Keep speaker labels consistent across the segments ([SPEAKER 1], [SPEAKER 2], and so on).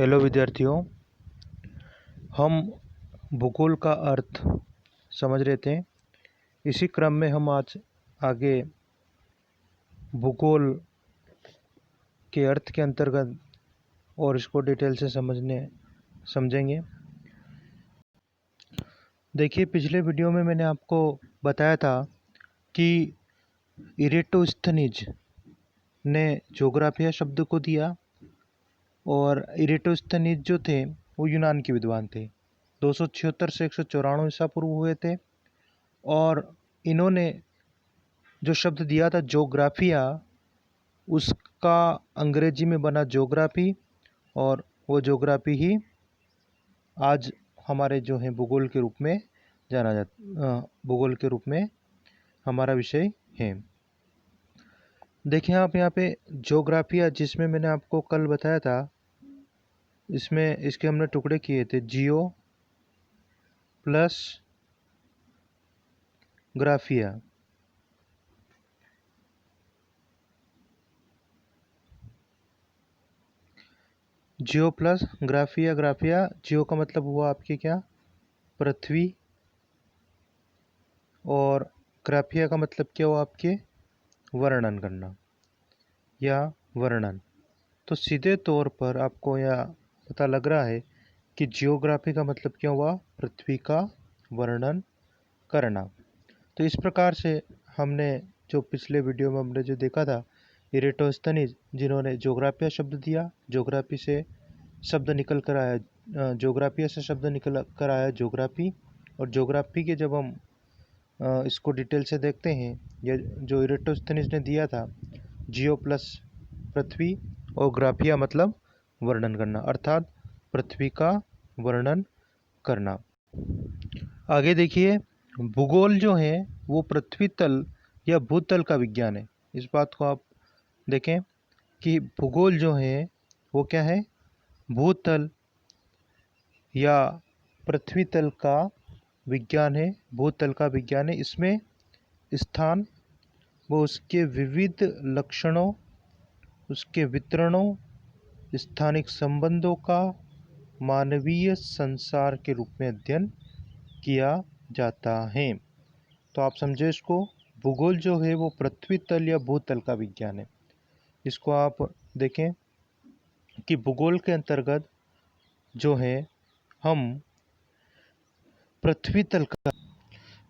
[SPEAKER 1] Hello विद्यार्थियों, हम भूगोल का अर्थ समझ रहे थे। इसी क्रम में हम आज आगे भूगोल के अर्थ के अंतर्गत और इसको डिटेल से समझेंगे। देखिए, पिछले वीडियो में मैंने आपको बताया था कि इरेटोस्थनीज ने ज्योग्राफिया शब्द को दिया और इरेटोस्थनीज जो थे वो यूनान के विद्वान थे। 276 से 194 ईसा पूर्व हुए थे और इन्होंने जो शब्द दिया था ज्योग्राफिया, उसका अंग्रेजी में बना ज्योग्राफी, और वो ज्योग्राफी ही आज हमारे जो है भूगोल के रूप में भूगोल के रूप में हमारा विषय है। देखिए आप यहाँ पे ज्योग्राफिया, जिसमें मैंने आपको कल बताया था, इसमें इसके हमने टुकड़े किए थे, जियो प्लस ग्राफिया। जियो प्लस ग्राफिया। ग्राफिया, जियो का मतलब हुआ आपकी क्या, पृथ्वी, और ग्राफिया का मतलब क्या हुआ आपके, वर्णन करना या वर्णन। तो सीधे तौर पर आपको यह पता लग रहा है कि जियोग्राफी का मतलब क्या हुआ, पृथ्वी का वर्णन करना। तो इस प्रकार से हमने जो पिछले वीडियो में हमने जो देखा था, इरेटोस्थनीज जिन्होंने ज्योग्राफिया शब्द दिया, ज्योग्राफी से शब्द निकल कर आया, ज्योग्राफिया से शब्द निकल कर आया ज्योग्राफी। और ज्योग्राफी के जब हम इसको डिटेल से देखते हैं, ये जो इरेटोस्थनीज ने दिया था, जियो प्लस पृथ्वी और ग्राफिया मतलब वर्णन करना, अर्थात पृथ्वी का वर्णन करना। आगे देखिए, भूगोल जो है वो पृथ्वी तल या भूतल का विज्ञान है। इस बात को आप देखें कि भूगोल जो है वो क्या है, भूतल या पृथ्वी तल का विज्ञान है। भूतल का विज्ञान है। इसमें स्थान व उसके विविध लक्षणों, उसके वितरणों, स्थानिक संबंधों का मानवीय संसार के रूप में अध्ययन किया जाता है। तो आप समझे इसको, भूगोल जो है वो पृथ्वी तल या भूतल का विज्ञान है। इसको आप देखें कि भूगोल के अंतर्गत जो है हम पृथ्वी तल का,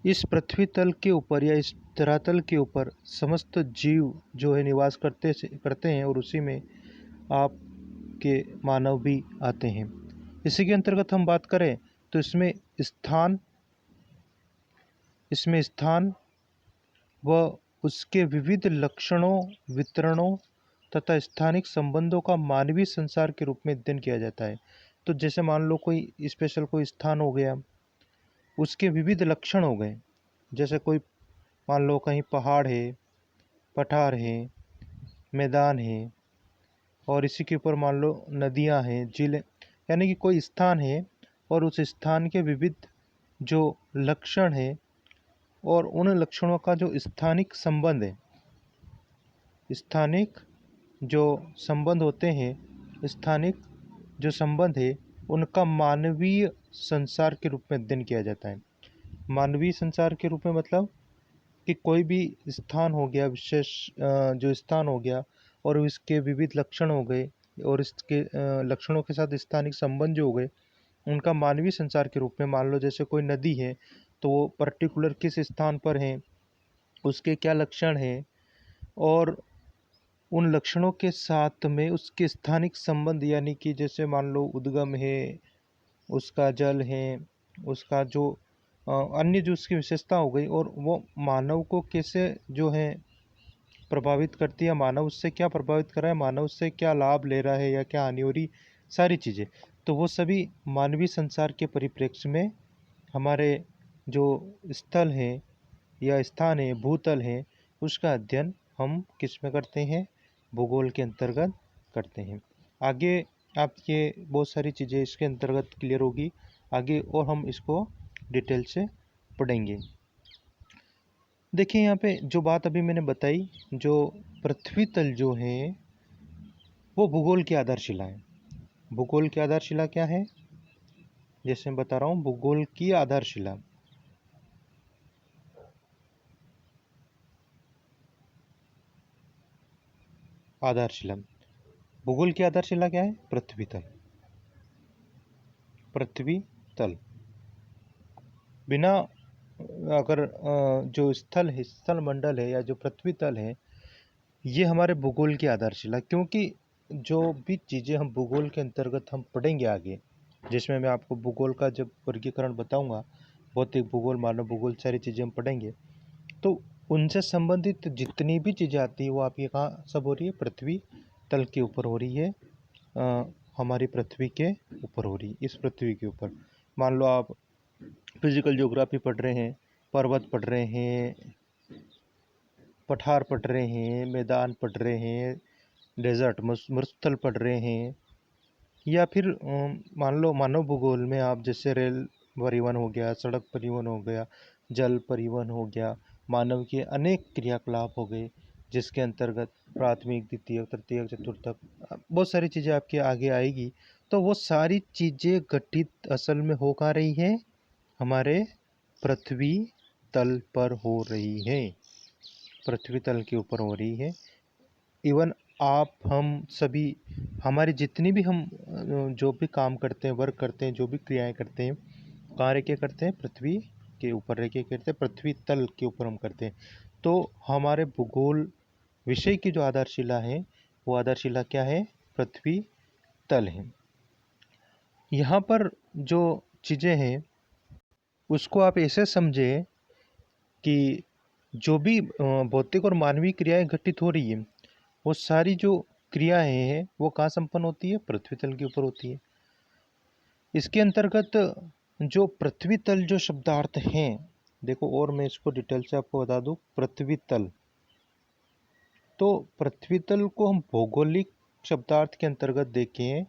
[SPEAKER 1] इस पृथ्वी तल के ऊपर या इस धरातल के ऊपर समस्त जीव जो है निवास करते हैं, और उसी में आपके मानव भी आते हैं। इसी के अंतर्गत हम बात करें तो इसमें स्थान व उसके विविध लक्षणों, वितरणों तथा स्थानिक संबंधों का मानवीय संसार के रूप में अध्ययन किया जाता है। तो जैसे मान लो कोई स्पेशल कोई स्थान हो गया, उसके विविध लक्षण हो गए, जैसे कोई मान लो कहीं पहाड़ है, पठार है, मैदान है, और इसी के ऊपर मान लो नदियां हैं, झीलें, यानी कि कोई स्थान है और उस स्थान के विविध जो लक्षण है और उन लक्षणों का जो स्थानिक संबंध है, स्थानिक जो संबंध होते हैं, स्थानिक जो संबंध है, उनका मानवीय संसार के रूप में अध्ययन किया जाता है। मानवीय संसार के रूप में मतलब कि कोई भी स्थान हो गया, विशेष जो स्थान हो गया और इसके विविध लक्षण हो गए, और इसके लक्षणों के साथ स्थानिक संबंध जो हो गए, उनका मानवीय संसार के रूप में, मान लो जैसे कोई नदी है तो वो पर्टिकुलर किस स्थान पर है, उसके क्या लक्षण हैं, और उन लक्षणों के साथ में उसके स्थानिक संबंध, यानी कि जैसे मान लो उद्गम है, उसका जल है, उसका जो अन्य जो उसकी विशेषता हो गई, और वो मानव को कैसे जो है प्रभावित करती है, मानव उससे क्या प्रभावित कर रहा है, मानव उससे क्या लाभ ले रहा है या क्या हानि हो रही, सारी चीज़ें। तो वो सभी मानवीय संसार के परिप्रेक्ष्य में हमारे जो स्थल है या स्थान है, भूतल है, उसका अध्ययन हम किस में करते हैं, भूगोल के अंतर्गत करते हैं। आगे आप ये बहुत सारी चीज़ें इसके अंतर्गत क्लियर होगी आगे, और हम इसको डिटेल से पढ़ेंगे। देखिए यहाँ पे जो बात अभी मैंने बताई, जो पृथ्वी तल जो है वो भूगोल की आधारशिला है। भूगोल की आधारशिला क्या है? जैसे मैं बता रहा हूँ, भूगोल की आधारशिला। आधारशिला, भूगोल की आधारशिला क्या है? पृथ्वी तल। पृथ्वी तल बिना अगर जो स्थल है, स्थल मंडल है या जो पृथ्वी तल है, ये हमारे भूगोल की आधारशिला। क्योंकि जो भी चीज़ें हम भूगोल के अंतर्गत हम पढ़ेंगे आगे, जिसमें मैं आपको भूगोल का जब वर्गीकरण बताऊंगा, भौतिक भूगोल, मानव भूगोल, सारी चीज़ें हम पढ़ेंगे, तो उनसे संबंधित जितनी भी चीज़ें आती है वो आपकी कहाँ सब हो रही है? पृथ्वी तल के ऊपर हो रही है। हमारी पृथ्वी के ऊपर हो रही है, इस पृथ्वी के ऊपर। मान लो आप फिजिकल ज्योग्राफी पढ़ रहे हैं, पर्वत पढ़ रहे हैं, पठार पढ़ रहे हैं, मैदान पढ़ रहे हैं, डेजर्ट मरुस्थल पढ़ रहे हैं, या फिर मान लो मानव भूगोल में आप जैसे रेल परिवहन हो गया, सड़क परिवहन हो गया, जल परिवहन हो गया, मानव के अनेक क्रियाकलाप हो गए, जिसके अंतर्गत प्राथमिक, द्वितीयक, तृतीयक, चतुर्थक, बहुत सारी चीज़ें आपके आगे आएगी। तो वो सारी चीज़ें गठित असल में हो कहाँ रही है? हमारे पृथ्वी तल पर हो रही है, पृथ्वी तल के ऊपर हो रही है। इवन आप, हम सभी, हमारी जितनी भी हम जो भी काम करते हैं, वर्क करते हैं, जो भी क्रियाएं करते हैं, कहाँ रह के करते हैं? पृथ्वी के ऊपर रह के करते हैं, पृथ्वी तल के ऊपर हम करते हैं। तो हमारे भूगोल विषय की जो आधारशिला है, वो आधारशिला क्या है? पृथ्वी तल है। यहाँ पर जो चीज़ें हैं उसको आप ऐसे समझें कि जो भी भौतिक और मानवीय क्रियाएं घटित हो रही है, वो सारी जो क्रियाएं हैं वो कहाँ संपन्न होती है? पृथ्वी तल के ऊपर होती है। इसके अंतर्गत जो पृथ्वी तल जो शब्दार्थ हैं, देखो, और मैं इसको डिटेल से आपको बता दूं। पृथ्वी तल, तो पृथ्वी तल को हम भौगोलिक शब्दार्थ के अंतर्गत देखें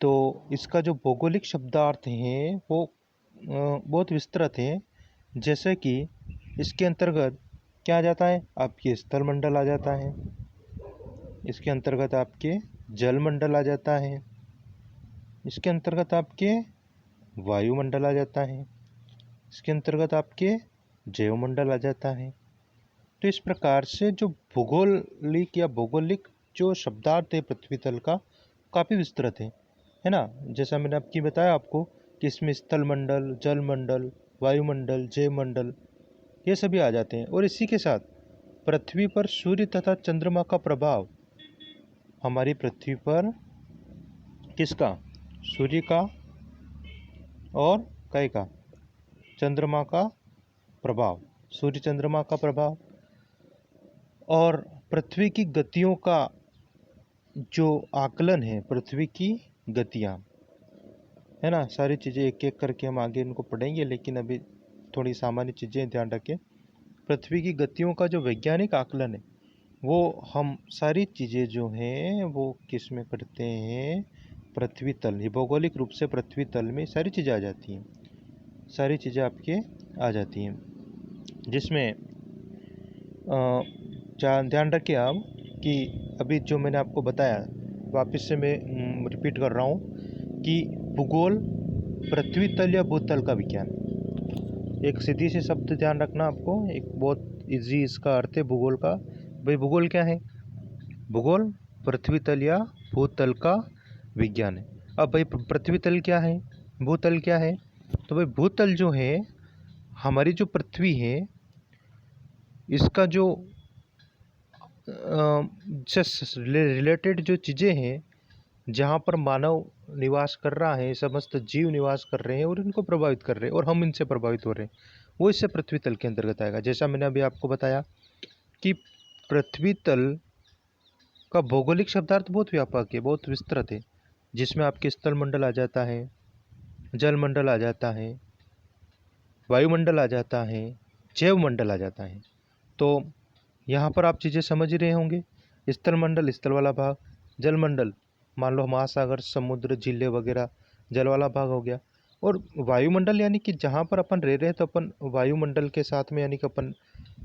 [SPEAKER 1] तो इसका जो भौगोलिक शब्दार्थ हैं वो बहुत विस्तृत हैं। जैसे कि इसके अंतर्गत क्या आ जाता है? आपके स्थल मंडल आ जाता है, इसके अंतर्गत आपके जल मंडल आ जाता है, इसके अंतर्गत आपके वायुमंडल आ जाता है, इसके अंतर्गत आपके जैवमंडल आ जाता है। तो इस प्रकार से जो भूगोलिक या भौगोलिक जो शब्दार्थ है पृथ्वी तल का, काफ़ी विस्तृत है ना। जैसा मैंने आपकी बताया आपको कि इसमें स्थल मंडल, जल मंडल, वायुमंडल, जैवमंडल, ये सभी आ जाते हैं। और इसी के साथ पृथ्वी पर सूर्य तथा चंद्रमा का प्रभाव, हमारी पृथ्वी पर किसका? सूर्य का और काय का? चंद्रमा का प्रभाव, सूर्य चंद्रमा का प्रभाव, और पृथ्वी की गतियों का जो आकलन है, पृथ्वी की गतियाँ, है ना। सारी चीज़ें एक एक करके हम आगे इनको पढ़ेंगे, लेकिन अभी थोड़ी सामान्य चीज़ें ध्यान रखें। पृथ्वी की गतियों का जो वैज्ञानिक आकलन है, वो हम सारी चीज़ें जो हैं वो किस में करते हैं? पृथ्वी तल। ये भौगोलिक रूप से पृथ्वी तल में सारी चीज़ें आ जाती हैं, सारी चीज़ें आपके आ जाती हैं, जिसमें ध्यान रखिए आप कि अभी जो मैंने आपको बताया, वापस से मैं रिपीट कर रहा हूँ कि भूगोल पृथ्वी तल या भूतल का विज्ञान। एक सीधी सी शब्द ध्यान रखना आपको, एक बहुत इजी इसका अर्थ है भूगोल का। भाई भूगोल क्या है? भूगोल पृथ्वी तल या भूतल का विज्ञान है। अब भाई पृथ्वी तल क्या है, भूतल क्या है? तो भाई भूतल जो है, हमारी जो पृथ्वी है, इसका जो रिलेटेड जो चीज़ें हैं, जहाँ पर मानव निवास कर रहा है, समस्त जीव निवास कर रहे हैं और इनको प्रभावित कर रहे हैं और हम इनसे प्रभावित हो रहे हैं, वो इससे पृथ्वी तल के अंतर्गत आएगा। जैसा मैंने अभी आपको बताया कि पृथ्वी तल का भौगोलिक शब्दार्थ बहुत व्यापक है, बहुत विस्तृत है, जिसमें आपके स्थल मंडल आ जाता है, जल मंडल आ जाता है, वायुमंडल आ जाता है, जैव मंडल आ जाता है। तो यहाँ पर आप चीज़ें समझ ही रहे होंगे। स्थल मंडल, स्थल वाला भाग, जल मंडल, मान लो महासागर, समुद्र, झीलें वगैरह, जल वाला भाग हो गया। और वायुमंडल यानी कि जहाँ पर अपन रह रहे हैं, तो अपन वायुमंडल के साथ में, यानी कि अपन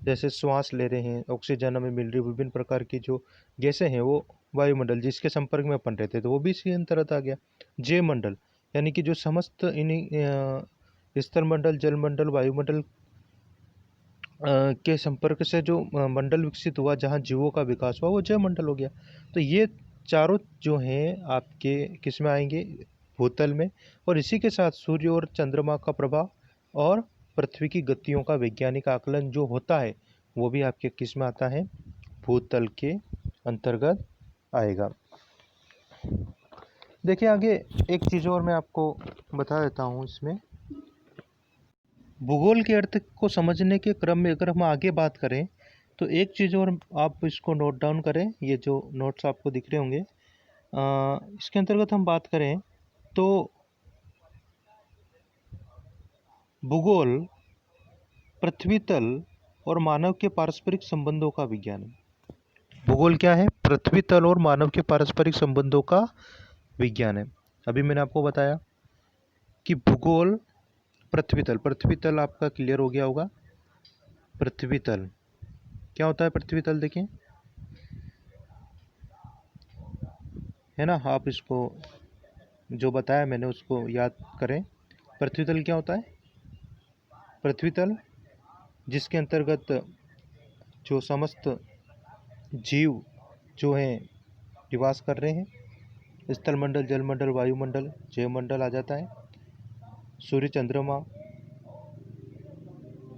[SPEAKER 1] जैसे श्वास ले रहे हैं, ऑक्सीजन हमें मिल रही, विभिन्न प्रकार की जो गैसें हैं वो वायुमंडल जिसके संपर्क में अपन रहते हैं तो वो भी इसी अंतर्गत आ गया। जय मंडल यानी कि जो समस्त इन्हीं स्थलमंडल, जलमंडल, वायुमंडल के संपर्क से जो मंडल विकसित हुआ, जहाँ जीवों का विकास हुआ, वो जय मंडल हो गया। तो ये चारों जो हैं आपके किस में आएंगे, भूतल में। और इसी के साथ सूर्य और चंद्रमा का प्रभाव और पृथ्वी की गतियों का वैज्ञानिक आकलन जो होता है वो भी आपके किस में आता है, भूतल के अंतर्गत आएगा। देखिए आगे एक चीज़ और मैं आपको बता देता हूँ इसमें। भूगोल के अर्थ को समझने के क्रम में अगर हम आगे बात करें तो एक चीज़ और आप इसको नोट डाउन करें, ये जो नोट्स आपको दिख रहे होंगे, इसके अंतर्गत हम बात करें तो भूगोल पृथ्वी तल और मानव के पारस्परिक संबंधों का विज्ञान है। भूगोल क्या है, पृथ्वी तल और मानव के पारस्परिक संबंधों का विज्ञान है। अभी मैंने आपको बताया कि भूगोल पृथ्वी तल आपका क्लियर हो गया होगा। पृथ्वी तल क्या होता है, पृथ्वी तल देखें, है ना, आप इसको जो बताया मैंने उसको याद करें। पृथ्वी तल क्या होता है, पृथ्वी तल जिसके अंतर्गत जो समस्त जीव जो हैं निवास कर रहे हैं, स्थलमंडल, जलमंडल, वायुमंडल, जयमंडल आ जाता है। सूर्य चंद्रमा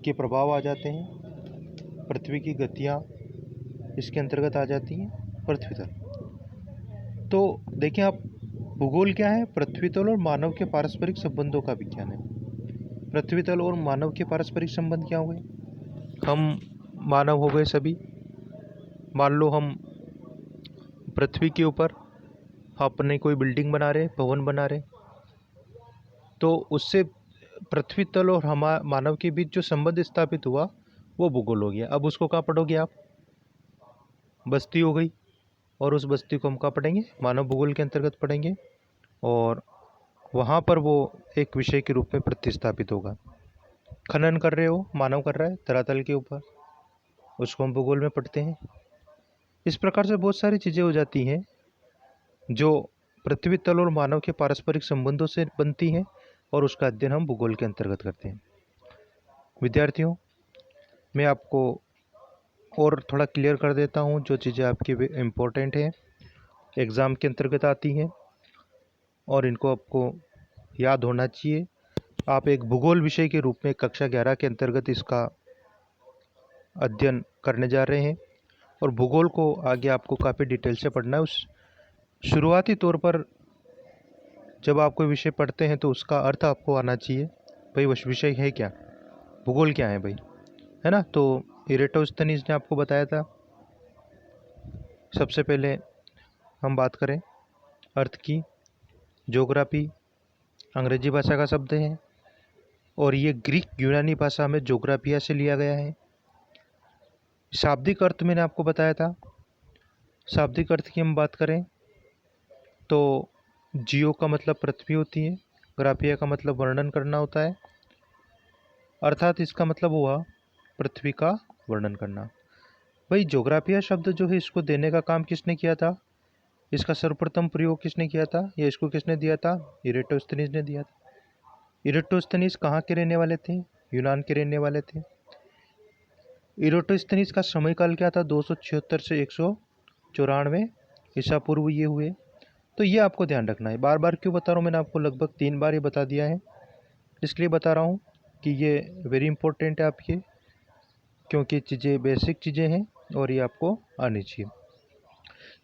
[SPEAKER 1] के प्रभाव आ जाते हैं, पृथ्वी की गतियाँ इसके अंतर्गत आ जाती हैं, पृथ्वी तल। तो देखिए आप, भूगोल क्या है, पृथ्वी तल और मानव के पारस्परिक संबंधों का विज्ञान है। पृथ्वी तल और मानव के पारस्परिक संबंध क्या हुए, हम मानव हो गए सभी, मान लो हम पृथ्वी के ऊपर अपने कोई बिल्डिंग बना रहे, भवन बना रहे, तो उससे पृथ्वी तल और हम मानव के बीच जो संबंध स्थापित हुआ वो भूगोल हो गया। अब उसको कहाँ पढ़ोगे आप, बस्ती हो गई, और उस बस्ती को हम कहाँ पढ़ेंगे, मानव भूगोल के अंतर्गत पढ़ेंगे, और वहाँ पर वो एक विषय के रूप में प्रतिस्थापित होगा। खनन कर रहे हो, मानव कर रहा है धरातल के ऊपर, उसको हम भूगोल में पढ़ते हैं। इस प्रकार से बहुत सारी चीज़ें हो जाती हैं जो पृथ्वी तल और मानव के पारस्परिक संबंधों से बनती हैं, और उसका अध्ययन हम भूगोल के अंतर्गत करते हैं। विद्यार्थियों, मैं आपको और थोड़ा क्लियर कर देता हूँ जो चीज़ें आपकी इम्पोर्टेंट हैं, एग्ज़ाम के अंतर्गत आती हैं, और इनको आपको याद होना चाहिए। आप एक भूगोल विषय के रूप में कक्षा 11 के अंतर्गत इसका अध्ययन करने जा रहे हैं, और भूगोल को आगे आपको काफ़ी डिटेल से पढ़ना है। उस शुरुआती तौर पर जब आप कोई विषय पढ़ते हैं तो उसका अर्थ आपको आना चाहिए, भाई वह विषय है क्या, भूगोल क्या है भाई, है ना। तो इरेटोस्थनीज ने आपको बताया था। सबसे पहले हम बात करें अर्थ की, ज्योग्राफी अंग्रेजी भाषा का शब्द है, और ये ग्रीक यूनानी भाषा में ज्योग्राफिया से लिया गया है। शाब्दिक अर्थ मैंने आपको बताया था। शाब्दिक अर्थ की हम बात करें तो जियो का मतलब पृथ्वी होती है, ग्राफिया का मतलब वर्णन करना होता है, अर्थात इसका मतलब हुआ पृथ्वी का वर्णन करना। भाई ज्योग्राफिया शब्द जो है इसको देने का काम किसने किया था, इसका सर्वप्रथम प्रयोग किसने किया था, या इसको किसने दिया था, इरेटोस्थनीज ने दिया था। इरेटोस्थनीज कहाँ के रहने वाले थे, यूनान के रहने वाले थे। इरेटोस्थनीज का সময়काल क्या था, 276 से 194 ईसा पूर्व ये हुए। तो ये आपको ध्यान रखना है। बार बार क्यों बता रहा हूँ, मैंने आपको लगभग 3 बार ये बता दिया है, इसलिए बता रहा हूँ कि ये वेरी इंपॉर्टेंट है आपके, क्योंकि चीज़ें बेसिक चीज़ें हैं और ये आपको आनी चाहिए।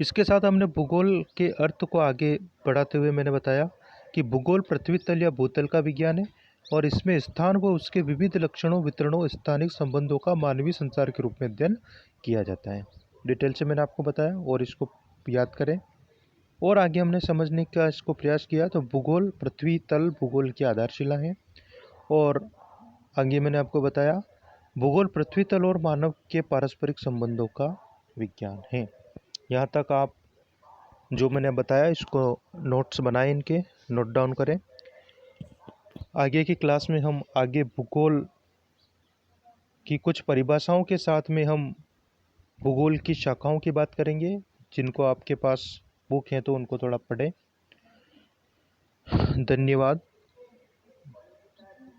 [SPEAKER 1] इसके साथ हमने भूगोल के अर्थ को आगे बढ़ाते हुए मैंने बताया कि भूगोल पृथ्वी तल या भूतल का विज्ञान है, और इसमें स्थान व उसके विविध लक्षणों, वितरणों, स्थानिक संबंधों का मानवीय संसार के रूप में अध्ययन किया जाता है। डिटेल से मैंने आपको बताया, और इसको याद करें और आगे हमने समझने का इसको प्रयास किया। तो भूगोल पृथ्वी तल भूगोल की आधारशिला है, और आगे मैंने आपको बताया भूगोल पृथ्वी तल और मानव के पारस्परिक संबंधों का विज्ञान है। यहाँ तक आप जो मैंने बताया इसको नोट्स बनाए, इनके नोट डाउन करें। आगे की क्लास में हम आगे भूगोल कि कुछ परिभाषाओं के साथ में हम भूगोल की शाखाओं की बात करेंगे। जिनको आपके पास बुक है तो उनको थोड़ा पढ़ें। धन्यवाद।